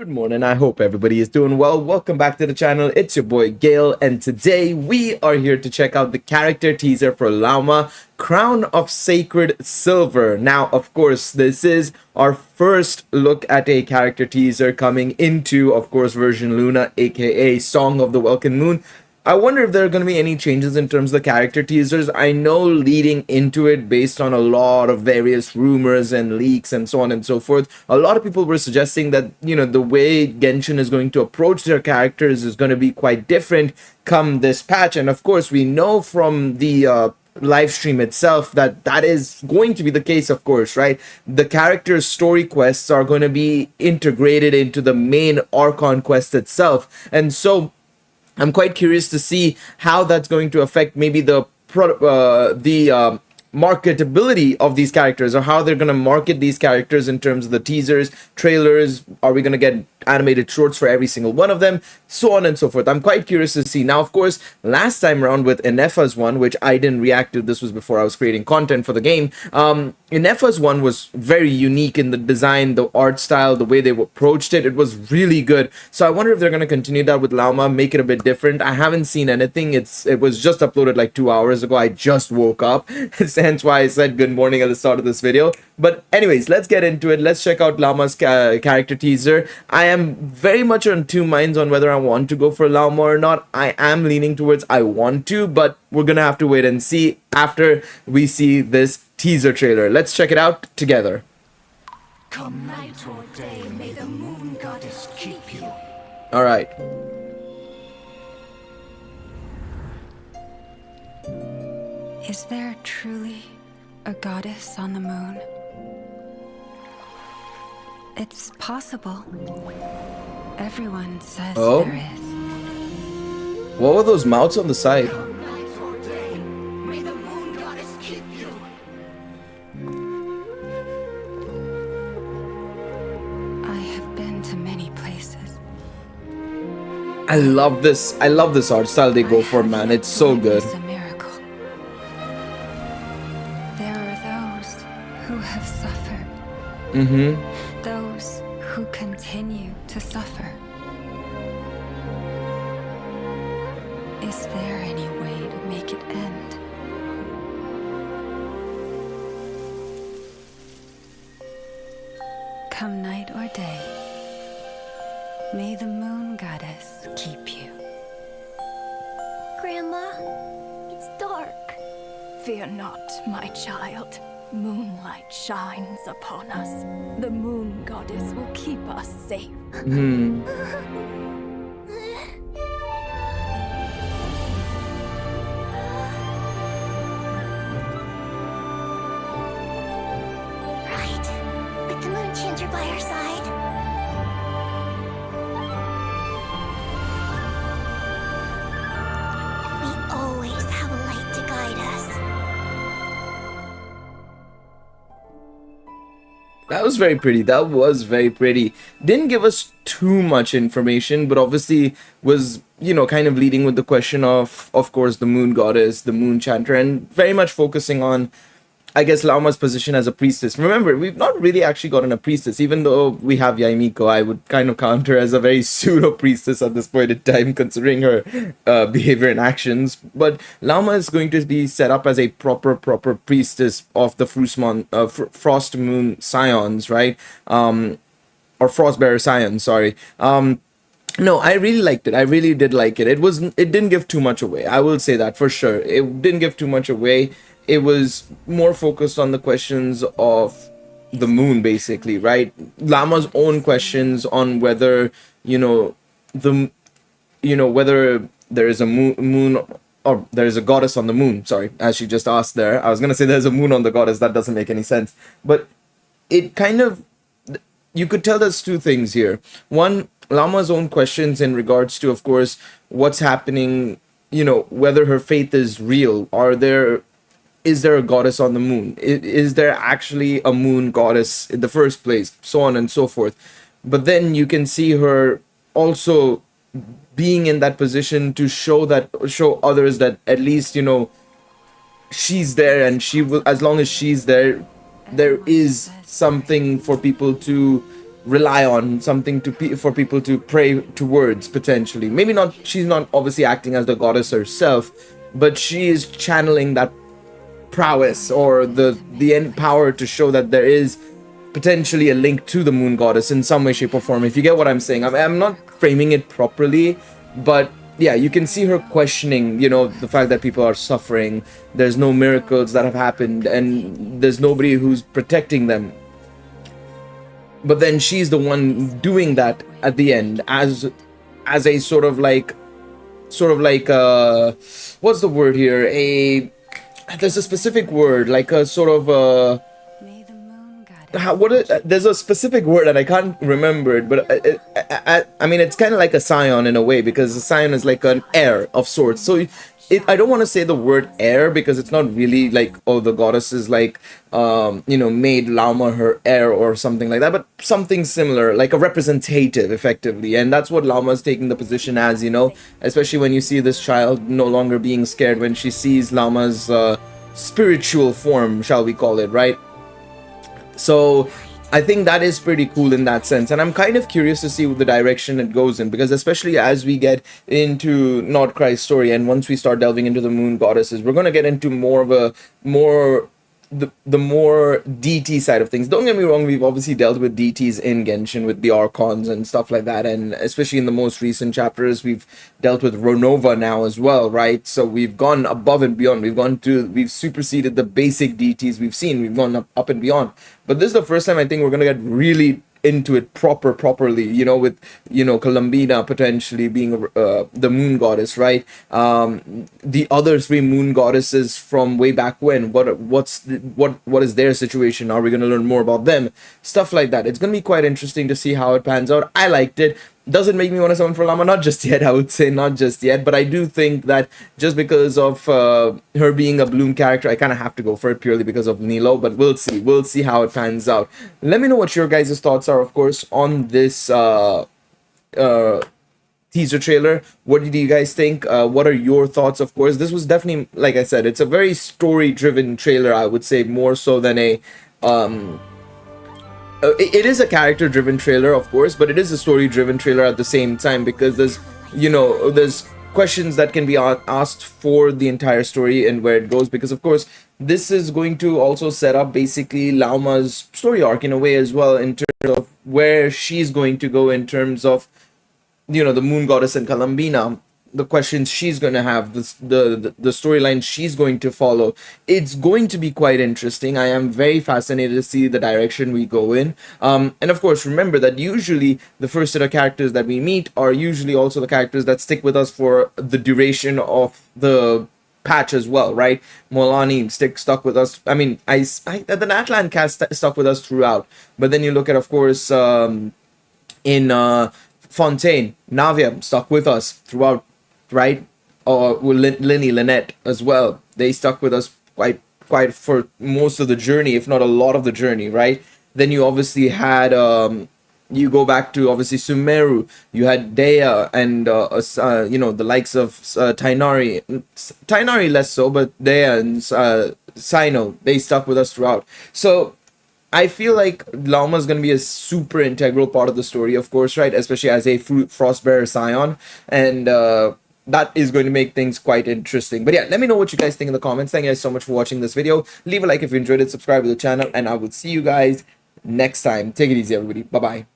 Good morning, I hope everybody is doing well. Welcome back to the channel. It's your boy Gale, and today we are here to check out the character teaser for LAUMA, Crown of Sacred Silver. Now, of course, this is our first look at a character teaser coming into, of course, version Luna, aka Song of the Welkin Moon. I wonder if there are going to be any changes in terms of the character teasers. I know leading into it, based on a lot of various rumors and leaks and so on and so forth, a lot of people were suggesting that, the way Genshin is going to approach their characters is going to be quite different come this patch. And of course, we know from the live stream itself that is going to be the case, of course, right? The characters' story quests are going to be integrated into the main Archon quest itself. And so I'm quite curious to see how that's going to affect maybe the marketability of these characters, or how they're going to market these characters in terms of the teasers, trailers. Are we going to get animated shorts for every single one of them, so on and so forth? I'm quite curious to see. Now, of course, last time around with Inefa's one, which I didn't react to, this was before I was creating content for the game, Inefa's one was very unique in the design, the art style, the way they approached it. It was really good. So I wonder if they're going to continue that with LAUMA, make it a bit different. I haven't seen anything. It was just uploaded like 2 hours ago. I just woke up. Hence why I said good morning at the start of this video. But anyways, let's get into it. Let's check out LAUMA's character teaser. I am very much on two minds on whether I want to go for LAUMA or not. I am leaning towards I want to, but we're gonna have to wait and see after we see this teaser trailer. Let's check it out together. Come night or day, may the moon goddess keep you. All right. Is there truly a goddess on the moon? It's possible. Everyone says there is. What were those mouths on the side? Come night or day, may the moon goddess keep you. I have been to many places. I love this art style they go for, man. It's so good. It's a miracle. There are those who have suffered. Those who continue to suffer. Is there any way to make it end? Come night or day, may the moon goddess keep you. Grandma, it's dark. Fear not, my child. Moonlight shines upon us. The moon goddess will keep us safe. Right. With the moon chanter by our side. We always have a light to guide us. That was very pretty. That was very pretty. Didn't give us too much information, but obviously was, kind of leading with the question of course, the moon goddess, the moon chanter, and very much focusing on, I guess, LAUMA's position as a priestess. Remember, we've not really actually gotten a priestess. Even though we have Yaimiko, I would kind of count her as a very pseudo-priestess at this point in time, considering her behavior and actions. But LAUMA is going to be set up as a proper priestess of the Frost Moon Scions, right? Or Frostbearer Scions, sorry. No, I really liked it. I really did like it. It didn't give too much away. I will say that for sure. It didn't give too much away. It was more focused on the questions of the moon, basically, right? LAUMA's own questions on whether, whether there is a moon or there is a goddess on the moon. Sorry, as she just asked there. I was going to say there's a moon on the goddess. That doesn't make any sense. But it kind of, you could tell there's two things here. One, LAUMA's own questions in regards to, of course, what's happening, whether her faith is real. Is there a goddess on the moon? Is there actually a moon goddess in the first place? So on and so forth. But then you can see her also being in that position to show others that at least, she's there, and she will, as long as she's there, there is something for people to rely on, something for people to pray towards potentially. Maybe not, she's not obviously acting as the goddess herself, but she is channeling that prowess or the end power to show that there is potentially a link to the moon goddess in some way, shape or form, if you get what I'm saying. I'm not framing it properly, but yeah, you can see her questioning, you know, the fact that people are suffering, there's no miracles that have happened, and there's nobody who's protecting them. But then she's the one doing that at the end as a sort of like what's the word here? There's a specific word, like a sort of May the moon goddess. there's a specific word and I can't remember it, but I mean, it's kind of like a scion in a way, because a scion is like an heir of sorts. So I don't want to say the word heir, because it's not really like, oh, the goddess is like, you know, made Lauma her heir or something like that, but something similar, like a representative effectively. And that's what Lauma is taking the position as, you know, especially when you see this child no longer being scared when she sees Lauma's spiritual form, shall we call it, right? So I think that is pretty cool in that sense, and I'm kind of curious to see the direction it goes in, because especially as we get into Nordkrei's story and once we start delving into the moon goddesses, we're going to get into more of a the more DT side of things. Don't get me wrong, we've obviously dealt with DTs in Genshin with the Archons and stuff like that, and especially in the most recent chapters we've dealt with Ronova now as well, right? So we've gone above and beyond. We've superseded the basic DTs we've seen. We've gone up and beyond. But this is the first time I think we're gonna get really into it properly, you know, with, you know, Columbina potentially being the moon goddess, right? The other three moon goddesses from way back when, what is their situation? Are we going to learn more about them? Stuff like that. It's going to be quite interesting to see how it pans out. I liked it. Does it make me want to summon for Lauma? Not just yet, I would say, not just yet. But I do think that just because of her being a Bloom character, I kind of have to go for it purely because of Nilo. But we'll see. We'll see how it pans out. Let me know what your guys' thoughts are, of course, on this teaser trailer. What did you guys think? What are your thoughts? Of course, this was definitely, like I said, it's a very story-driven trailer, I would say, more so than a... it is a character-driven trailer, of course, but it is a story-driven trailer at the same time, because there's, you know, there's questions that can be asked for the entire story and where it goes, because of course this is going to also set up basically Lauma's story arc in a way as well, in terms of where she's going to go in terms of, you know, the moon goddess and Columbina, the questions she's going to have, the storyline she's going to follow. It's going to be quite interesting. I am very fascinated to see the direction we go in. And of course, remember that usually the first set of characters that we meet are usually also the characters that stick with us for the duration of the patch as well, right? Molani stuck with us. I mean, the Natlan cast stuck with us throughout. But then you look at, of course, in Fontaine, Navia stuck with us throughout, right? Or Lynette as well. They stuck with us quite for most of the journey, if not a lot of the journey, right? Then you obviously had you go back to obviously Sumeru. You had Dea and you know, the likes of Tainari. Tainari less so, but Dea and Sino, they stuck with us throughout. So I feel like Lauma is going to be a super integral part of the story, of course, right? Especially as a Frostbearer Scion. And that is going to make things quite interesting. But yeah, let me know what you guys think in the comments. Thank you guys so much for watching this video. Leave a like if you enjoyed it, subscribe to the channel, and I will see you guys next time. Take it easy, everybody. Bye-bye.